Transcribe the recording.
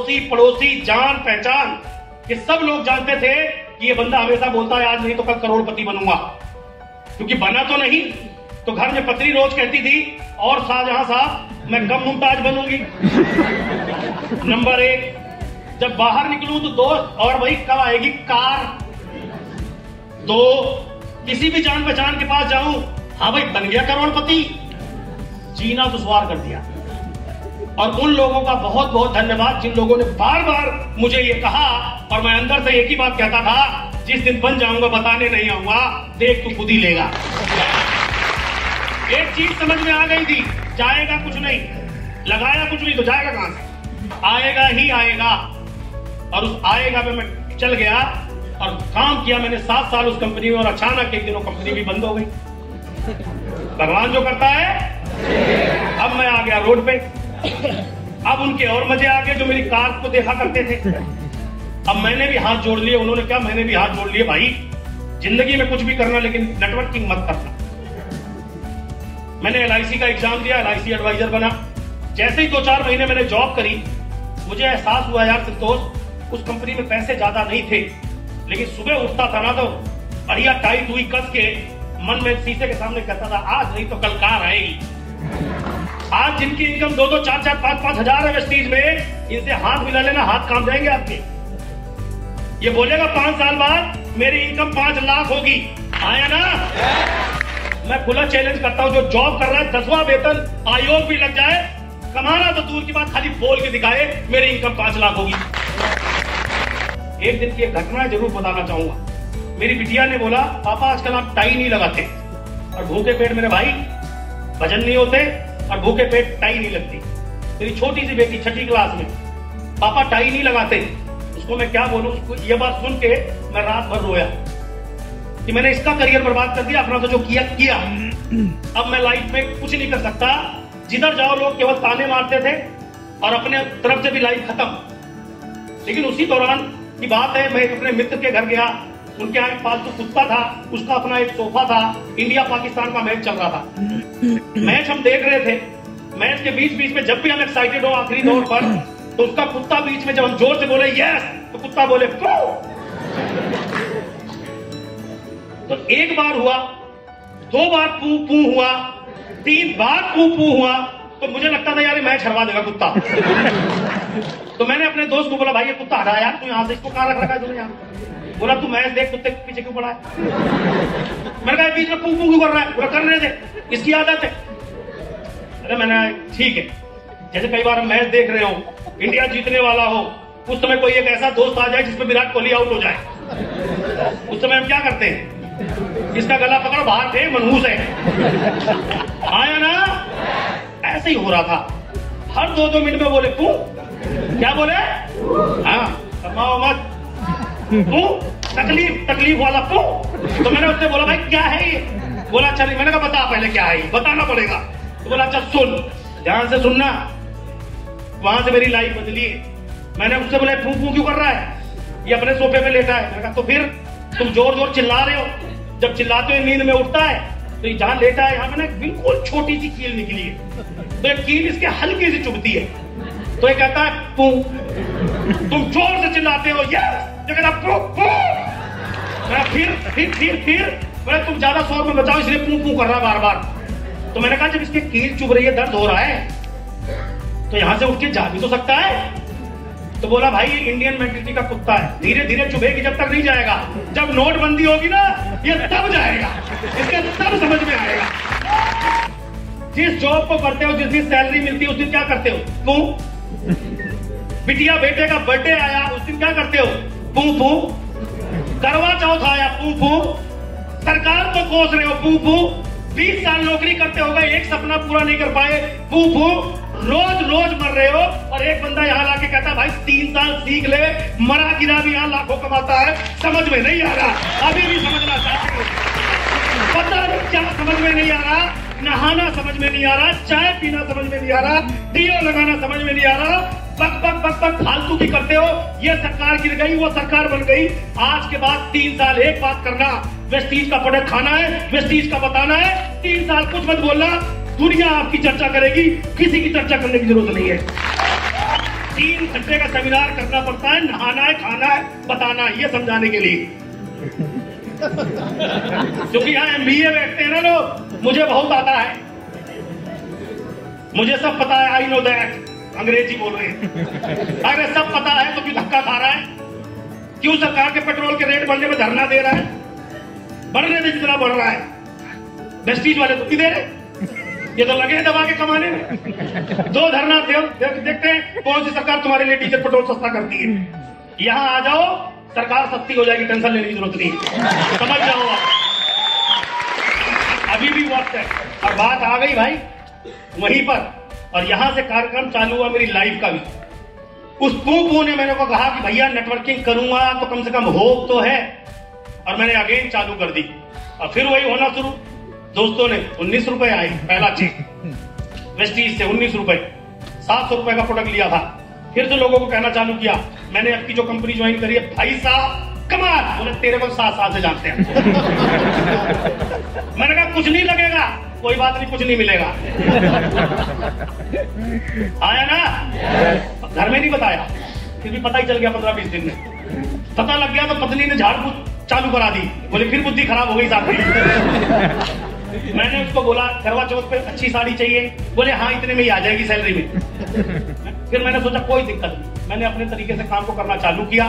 अड़ोसी पड़ोसी जान पहचान ये सब लोग जानते थे कि ये बंदा हमेशा बोलता है आज नहीं तो कल करोड़पति बनूंगा, क्योंकि बना तो नहीं। तो घर में पत्नी रोज कहती थी और शाहजहां साहब मैं कम मुमताज बनूंगी। नंबर 1, जब बाहर निकलूं तो दोस्त और भाई कब आएगी कार। 2, किसी भी जान पहचान के पास जाऊं, हाँ भाई बन गया करोड़पति। जीना दुश्वार कर दिया। और उन लोगों का बहुत बहुत धन्यवाद जिन लोगों ने बार बार मुझे ये कहा, और मैं अंदर से एक ही बात कहता था, जिस दिन बन जाऊंगा बताने नहीं आऊंगा, देख तू खुद ही लेगा। एक चीज समझ में आ गई थी, जाएगा कुछ नहीं, लगाया कुछ नहीं तो जाएगा कहां से, आएगा ही आएगा। और उस आएगा पे मैं चल गया और काम किया मैंने 7 साल उस कंपनी में, और अचानक एक दिनों कंपनी भी बंद हो गई। भगवान जो करता है। अब मैं आ गया रोड पे। अब उनके और मजे आ गए जो मेरी कार को देखा करते थे। अब मैंने भी हाथ जोड़ लिए, उन्होंने क्या, मैंने भी हाथ जोड़ लिए। भाई जिंदगी में कुछ भी करना लेकिन नेटवर्किंग मत करना। मैंने LIC का एग्जाम दिया, LIC एडवाइजर बना। जैसे ही 2-4 महीने मैंने जॉब करी, मुझे एहसास हुआ यार संतोष, उस कंपनी में पैसे ज्यादा नहीं थे, लेकिन सुबह उठता था ना तो बढ़िया टाइट हुई कस के मन में शीशे के सामने कहता था आज नहीं तो कल कार आएगी। आज जिनकी इनकम 2-2, 4-4, 5-5 हजार है वेस्टीज में, इनसे हाथ मिला लेना, हाथ काम जाएंगे आपके। ये बोलेगा 5 साल बाद मेरी इनकम 5 लाख होगी, आया ना। मैं खुला चैलेंज करता हूं, जो जॉब कर रहा है 10वां वेतन आयोग भी लग जाए, कमाना तो दूर की बात, खाली बोल के दिखाए मेरी इनकम 5 लाख होगी। एक दिन की एक घटना जरूर बताना चाहूंगा। मेरी बिटिया ने बोला पापा आजकल आप टाई नहीं लगाते, और भूखे पेट मेरे भाई भजन नहीं होते और भूखे पेट टाई नहीं लगती। मेरी छोटी सी बेटी 6ठी क्लास में, पापा टाई नहीं लगाते। उसको मैं क्या बोलूं, उसको ये बात सुन के मैं रात भर रोया कि मैंने इसका करियर बर्बाद कर दिया, अपना तो जो किया किया। अब मैं लाइफ में कुछ नहीं कर सकता। जिधर जाओ लोग केवल ताने मारते थे और अपने तरफ से भी लाइफ खत्म। लेकिन उसी दौरान की बात है, मैं अपने मित्र के घर गया, उनके यहाँ एक पालतू कुत्ता था, उसका अपना एक सोफा था, इंडिया पाकिस्तान का मैच चल रहा था। मैच हम देख रहे थे। मैच के बीच बीच में जब भी हम एक्साइटेड हो आखिरी दौर पर, तो उसका कुत्ता बीच में जब हम जोर से बोले यस, तो कुत्ता बोले पू। तो 1 बार हुआ, 2 बार पू पू हुआ, 3 बार पू पू हुआ, तो मुझे लगता था यार मैच हरवा देगा कुत्ता। तो मैंने अपने दोस्त को बोला भाई ये कुत्ता हटा यार, तू यहाँ से इसको कहाँ रख रखा है तूने यहाँ। बोला तू मैच देख, कुत्ते के पीछे क्यों पड़ा है। मैंने कहा बीच में पू पू क्यों कर रहा है, बोला करने दे, इसकी आदत है। अरे मैंने ठीक है, जैसे कई बार हम मैच देख रहे हो, इंडिया जीतने वाला हो, उस समय कोई एक ऐसा दोस्त आ जाए जिसमें विराट कोहली आउट हो जाए, उस समय हम क्या करते हैं, इसका गला पकड़ो, बाहर थे मनहूस है, आया ना। ऐसे ही हो रहा था, हर 2-2 मिनट में बोले पू, क्या बोले, हाँ कमाओ मत पू, तकलीफ वाला पू। तो मैंने उससे बोला भाई क्या है ये, बोला अच्छा नहीं। मैंने कहा बता पहले क्या है, बताना पड़ेगा। तो बोला अच्छा सुन, ध्यान से सुनना। वहां से मेरी लाइफ बदली है। मैंने उससे बोला फू फू क्यों कर रहा है, ये अपने सोफे पे लेटा है। मैंने कहा तो फिर तुम जोर जोर चिल्ला रहे हो, जब चिल्लाते हुए नींद में उठता है तो जहां लेटा है यहाँ मैंने बिल्कुल छोटी सी कील निकली है, तो एक कील इसके हल्की सी चुभती है, तो ये कहता है पू। तुम जोर से चिल्लाते हो यस, ये कहता पू पू। फिर मैंने तुम ज्यादा शोर में बचाओ इसलिए पू पू कर रहा बार बार। तो मैंने कहा जब इसकी कील चुभ रही है, दर्द हो रहा है, तो यहां से उठ के जा भी तो सकता है। तो बोला भाई ये इंडियन मेंटेलिटी का कुत्ता है, धीरे धीरे चुभेगी, जब तक नहीं जाएगा, जब नोटबंदी होगी ना ये तब जाएगा, इसके तब समझ में आएगा। जिस जॉब को करते हो, जिस दिन सैलरी मिलती है उस दिन क्या करते हो, पू। बिटिया बेटे का बर्थडे आया उस दिन क्या करते हो, पू पू। करवा चौथ आया पू पू। सरकार को कोस रहे हो पू पू। 20 साल नौकरी करते हो गए, एक सपना पूरा नहीं कर पाए, पू पू। रोज रोज मर रहे हो, और एक बंदा यहाँ लाके कहता भाई 3 साल सीख ले, मरा गिरा भी यहाँ लाखों कमाता है। समझ में नहीं आ रहा, अभी भी समझना चाहते हो, पता नहीं क्या समझ में नहीं आ रहा, नहाना समझ में नहीं आ रहा, चाय पीना समझ में नहीं आ रहा, दियो लगाना समझ में नहीं आ रहा, बक बक बक बक फालतू की करते हो। ये सरकार गिर गई, वो सरकार बन गई, आज के बाद 3 साल एक बात करना, वेस्टीज का प्रोडक्ट खाना है, वेस्टीज का बताना है, 3 साल कुछ मत बोलना, दुनिया आपकी चर्चा करेगी, किसी की चर्चा करने की जरूरत नहीं है। 3 घंटे का सेमिनार करना पड़ता है, नहाना है, खाना है, बताना है, ये समझाने के लिए। क्योंकि यहाँ MBA बैठते हैं ना लोग, मुझे बहुत आता है, मुझे सब पता है, आई नो दैट। अंग्रेजी बोल रहे हैं। अरे सब पता है तो क्यों धक्का खा रहा है? क्यों सरकार के पेट्रोल के रेट बढ़ने में धरना दे रहा है? बढ़ने में जितना बढ़ रहा है, वेस्टीज वाले तो नहीं दे रहे, ये तो लगे दबा के कमाने में। 2 धरना देखते हैं कौन सी सरकार तुम्हारे लिए डीजल पेट्रोल सस्ता करती है। यहाँ आ जाओ, सरकार सस्ती हो जाएगी, टेंशन लेने की जरूरत नहीं, समझ जाओ आप। अभी भी वक्त है और बात आ गई भाई वहीं पर, और यहां से कार्यक्रम चालू हुआ मेरी लाइफ का भी। उस कुंकू ने मेरे को कहा कि भैया नेटवर्किंग करूंगा तो कम से कम होप तो है, और मैंने अगेन चालू कर दी और फिर वही होना शुरू। दोस्तों ने 19 रुपए आए, पहला चेक वेस्टीज से 19 रुपए, 700 रुपए का प्रोडक्ट लिया था। फिर से लोगों को कहना चालू किया, मैंने आपकी जो कंपनी ज्वाइन करी है, भाई साहब कमाल, बोले तेरे को 7 साल से जानते हैं। मैंने कहा कुछ नहीं लगेगा, कोई बात नहीं, कुछ नहीं मिलेगा। आया ना, घर में नहीं बताया, फिर भी पता ही चल गया 15-20 दिन में। पता लग गया तो पत्नी ने झाड़ फूक चालू करा दी, बोले फिर बुद्धि खराब हो गई साथ में। मैंने उसको बोला करवा चौथ पे अच्छी साड़ी चाहिए, बोले हाँ इतने में ही आ जाएगी सैलरी में। फिर मैंने सोचा कोई दिक्कत नहीं, मैंने अपने तरीके से काम को करना चालू किया।